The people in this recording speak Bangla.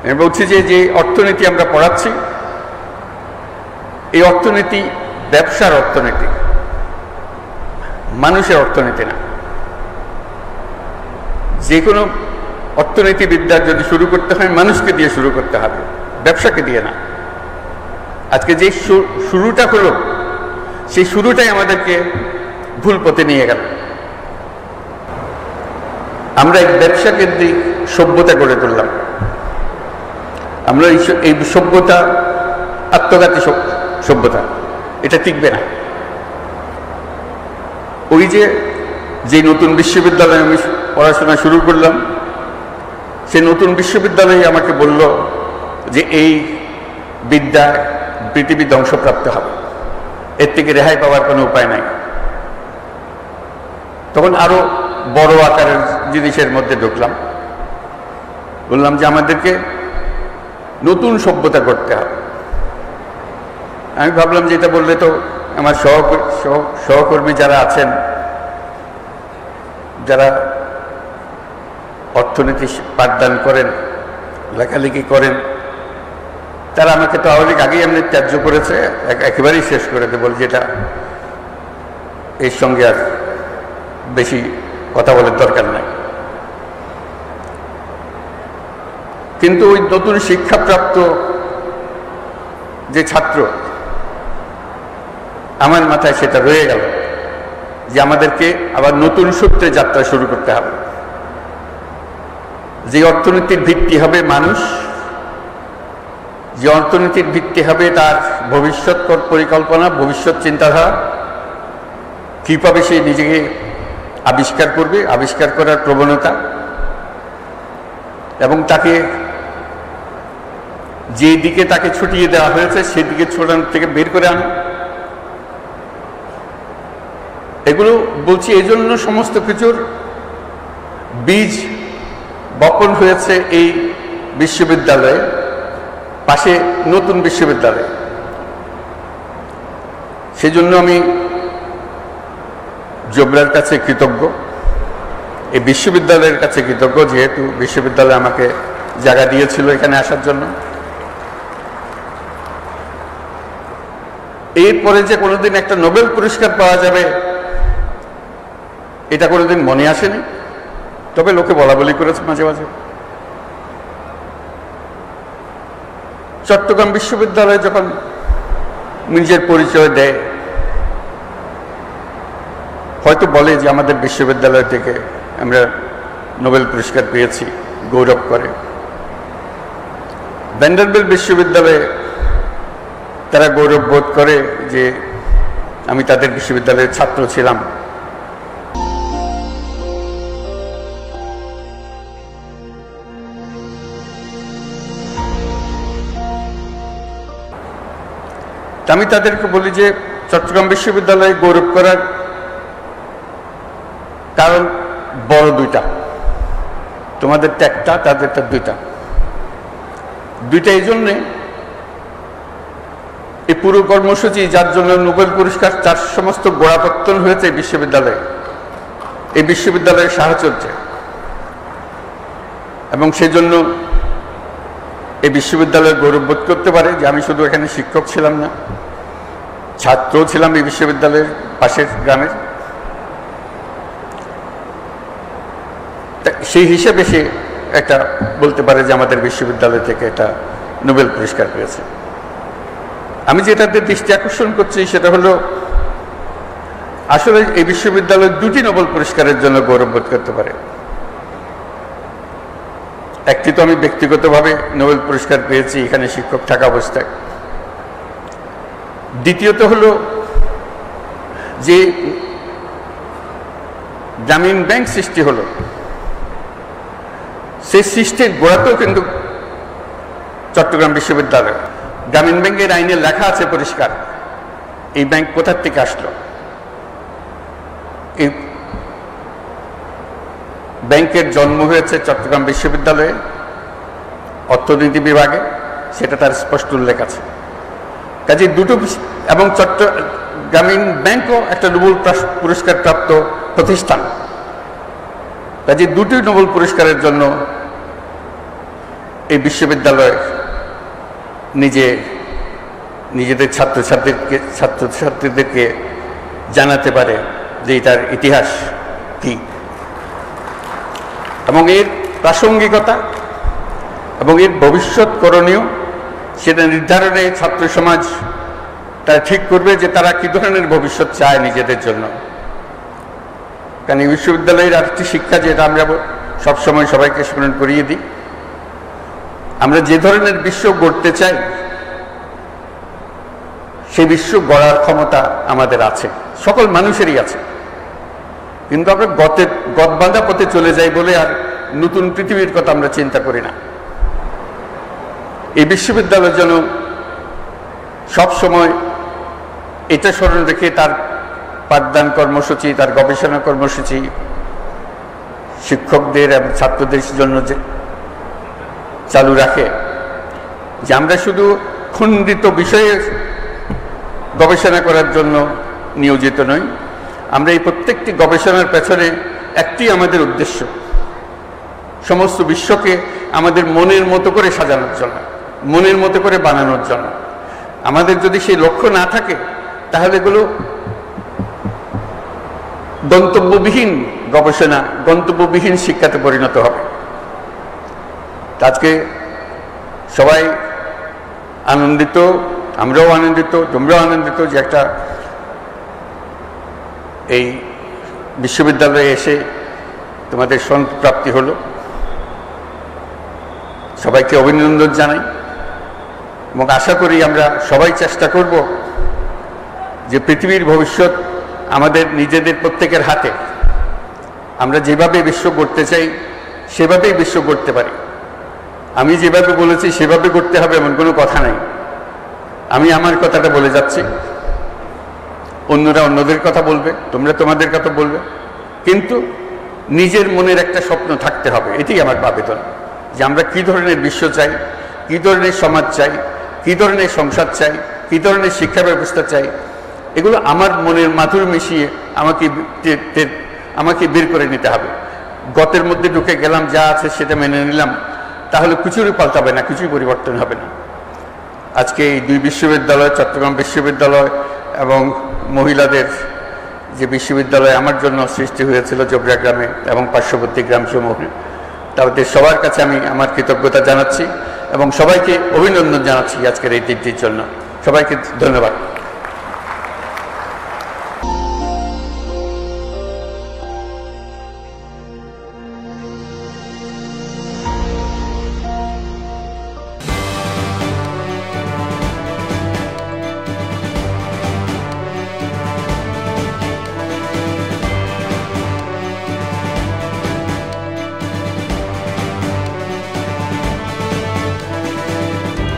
আমি বলছি যে যে অর্থনীতি আমরা পড়াচ্ছি এই অর্থনীতি ব্যবসার অর্থনীতি, মানুষের অর্থনীতি না। যে কোনো অর্থনীতিবিদ্যা যদি শুরু করতে হয় মানুষকে দিয়ে শুরু করতে হবে, ব্যবসাকে দিয়ে না। আজকে যে শুরুটা হলো সেই শুরুটাই আমাদেরকে ভুল পথে নিয়ে গেল। আমরা এক ব্যবসা কেন্দ্রিক সভ্যতা গড়ে তুললাম। আমরা এই সভ্যতা আত্মঘাতী সভ্যতা, এটা টিকবে না। ওই যে নতুন বিশ্ববিদ্যালয়ে আমি পড়াশোনা শুরু করলাম, সেই নতুন বিশ্ববিদ্যালয়ে আমাকে বলল যে এই বিদ্যা পৃথিবী ধ্বংসপ্রাপ্ত হবে, এর থেকে রেহাই পাওয়ার কোনো উপায় নাই। তখন আরো বড় আকারের জিনিসের মধ্যে ঢুকলাম, বললাম যে আমাদেরকে নতুন সভ্যতা করতে হবে। আমি ভাবলাম যে এটা বললে তো আমার সহকর্মী যারা আছেন, যারা অর্থনীতি পাঠদান করেন, লেখালেখি করেন, তারা আমাকে তো অনেক আগেই এমনি ত্যায্য করেছে, একেবারেই শেষ করে দেব, যে এটা এর সঙ্গে আর বেশি কথা বলার দরকার নাই। কিন্তু ওই নতুন শিক্ষাপ্রাপ্ত যে ছাত্র, আমার মাথায় সেটা রয়ে গেল যে আমাদেরকে আবার নতুন সূত্রে যাত্রা শুরু করতে হবে। যে অর্থনীতির ভিত্তি হবে মানুষ, যে অর্থনীতির ভিত্তি হবে তার ভবিষ্যৎ পরিকল্পনা, ভবিষ্যৎ চিন্তাধারা, কিভাবে সে নিজেকে আবিষ্কার করবে, আবিষ্কার করার প্রবণতা, এবং তাকে যে দিকে তাকে ছুটিয়ে দেওয়া হয়েছে সেদিকে ছোটানোর থেকে বের করে আনা। এগুলো বলছি এই জন্য সমস্ত কিছুর বীজ বপন হয়েছে এই বিশ্ববিদ্যালয়ে, পাশে নতুন বিশ্ববিদ্যালয়। সেজন্য আমি জোবরার কাছে কৃতজ্ঞ, এই বিশ্ববিদ্যালয়ের কাছে কৃতজ্ঞ, যেহেতু বিশ্ববিদ্যালয় আমাকে জায়গা দিয়েছিল এখানে আসার জন্য। এরপরে যে কোনোদিন একটা নোবেল পুরস্কার পাওয়া যাবে এটা কোনোদিন মনে আসেনি, তবে লোকে বলা বলি করেছে মাঝে মাঝে। চট্টগ্রাম বিশ্ববিদ্যালয় যখন নিজের পরিচয় দেয়, হয়তো বলে যে আমাদের বিশ্ববিদ্যালয় থেকে আমরা নোবেল পুরস্কার পেয়েছি, গৌরব করে। ভ্যান্ডারবিল্ট বিশ্ববিদ্যালয়ে তারা গৌরব বোধ করে যে আমি তাদের বিশ্ববিদ্যালয়ের ছাত্র ছিলাম। আমি তাদেরকে বলি যে চট্টগ্রাম বিশ্ববিদ্যালয়ে গৌরব করার কারণ বড় দুইটা, তোমাদেরটা একটা, তাদেরটা দুইটা। এই জন্যে এই পুরো কর্মসূচি যার জন্য নোবেল পুরস্কার, তার সমস্ত গোড়াপত্তন হয়েছে এই বিশ্ববিদ্যালয়ে, এই বিশ্ববিদ্যালয়ের সাহচর্যে। এবং সেজন্য এই বিশ্ববিদ্যালয় গৌরববোধ করতে পারে যে আমি শুধু এখানে শিক্ষক ছিলাম না, ছাত্রও ছিলাম এই বিশ্ববিদ্যালয়ের পাশের গ্রামের। সেই হিসেবে সে একটা বলতে পারে যে আমাদের বিশ্ববিদ্যালয় থেকে এটা নোবেল পুরস্কার পেয়েছে। আমি যেটাতে দৃষ্টি আকর্ষণ করছি সেটা হলো আসলে এই বিশ্ববিদ্যালয় দুটি নোবেল পুরস্কারের জন্য গৌরববোধ করতে পারে। একটি তো আমি ব্যক্তিগতভাবে নোবেল পুরস্কার পেয়েছি এখানে শিক্ষক থাকা অবস্থায়। দ্বিতীয়ত হলো যে গ্রামীণ ব্যাংক সৃষ্টি হলো, সেই সৃষ্টির গোড়াতেও কিন্তু চট্টগ্রাম বিশ্ববিদ্যালয়। গ্রামীণ ব্যাংকের আইনে লেখা আছে পরিষ্কার এই ব্যাংক কোথার থেকে আসলো। এই ব্যাংকের জন্ম হয়েছে চট্টগ্রাম বিশ্ববিদ্যালয়ে অর্থনীতি বিভাগে, সেটা তার স্পষ্ট উল্লেখ আছে। কাজে দুটো, এবং গ্রামীণ ব্যাংকও একটা নোবেল পুরস্কার প্রাপ্ত প্রতিষ্ঠান। কাজে দুটি নোবেল পুরস্কারের জন্য এই বিশ্ববিদ্যালয় নিজেদের ছাত্রছাত্রীদেরকে জানাতে পারে যে এটার ইতিহাস কি এবং এর প্রাসঙ্গিকতা এবং এর ভবিষ্যৎ করণীয় সেটা নির্ধারণে ছাত্র সমাজ তারা ঠিক করবে যে তারা কী ধরনের ভবিষ্যৎ চায় নিজেদের জন্য। কারণ এই বিশ্ববিদ্যালয়ের আরেকটি শিক্ষা, যেটা আমরা সবসময় সবাইকে স্মরণ করিয়ে দিই, আমরা যে ধরনের বিশ্ব গড়তে চাই সেই বিশ্ব গড়ার ক্ষমতা আমাদের আছে, সকল মানুষেরই আছে, কিন্তু আমরা গতবাঁধা পথে চলে যাই বলে আর নতুন পৃথিবীর কথা আমরা চিন্তা করি না। এই বিশ্ববিদ্যালয় যেন সবসময় এটা স্মরণ রেখে তার পাঠদান কর্মসূচি, তার গবেষণা কর্মসূচি শিক্ষকদের এবং ছাত্রদের জন্য যে চালু রাখে, যে আমরা শুধু খণ্ডিত বিষয়ে গবেষণা করার জন্য নিয়োজিত নই, আমরা এই প্রত্যেকটি গবেষণার পেছনে একটি আমাদের উদ্দেশ্য, সমস্ত বিশ্বকে আমাদের মনের মতো করে সাজানোর জন্য, মনের মতো করে বানানোর জন্য। আমাদের যদি সেই লক্ষ্য না থাকে তাহলে এগুলো গন্তব্যবিহীন গবেষণা, গন্তব্যবিহীন শিক্ষাতে পরিণত হবে। আজকে সবাই আনন্দিত, আমরাও আনন্দিত, তোমরাও আনন্দিত যে একটা এই বিশ্ববিদ্যালয়ে এসে তোমাদের প্রাপ্তি হলো। সবাইকে অভিনন্দন জানাই এবং আশা করি আমরা সবাই চেষ্টা করব যে পৃথিবীর ভবিষ্যৎ আমাদের নিজেদের প্রত্যেকের হাতে। আমরা যেভাবে বিশ্ব গড়তে চাই সেভাবেই বিশ্ব গড়তে পারি। আমি যেভাবে বলেছি সেভাবে গড়তে হবে এমন কোনো কথা নাই। আমি আমার কথাটা বলে যাচ্ছি, অন্যরা অন্যদের কথা বলবে, তোমরা তোমাদের কথা বলবে, কিন্তু নিজের মনের একটা স্বপ্ন থাকতে হবে। এটাই আমার আবেদন, যে আমরা কী ধরনের বিশ্ব চাই, কী ধরনের সমাজ চাই, কী ধরনের সংসার চাই, কী ধরনের শিক্ষা ব্যবস্থা চাই, এগুলো আমার মনের মাধুর মিশিয়ে আমাকে বের করে নিতে হবে। গতের মধ্যে ঢুকে গেলাম, যা আছে সেটা মেনে নিলাম, তাহলে কিছুই পাল্টাবে না, কিছুই পরিবর্তন হবে না। আজকে এই দুই বিশ্ববিদ্যালয়, চট্টগ্রাম বিশ্ববিদ্যালয় এবং মহিলাদের যে বিশ্ববিদ্যালয় আমার জন্য সৃষ্টি হয়েছিল জোবরা গ্রামে এবং পার্শ্ববর্তী গ্রামসমূহ, তাদের সবার কাছে আমি আমার কৃতজ্ঞতা জানাচ্ছি এবং সবাইকে অভিনন্দন জানাচ্ছি আজকের এই দিনটির জন্য। সবাইকে ধন্যবাদ।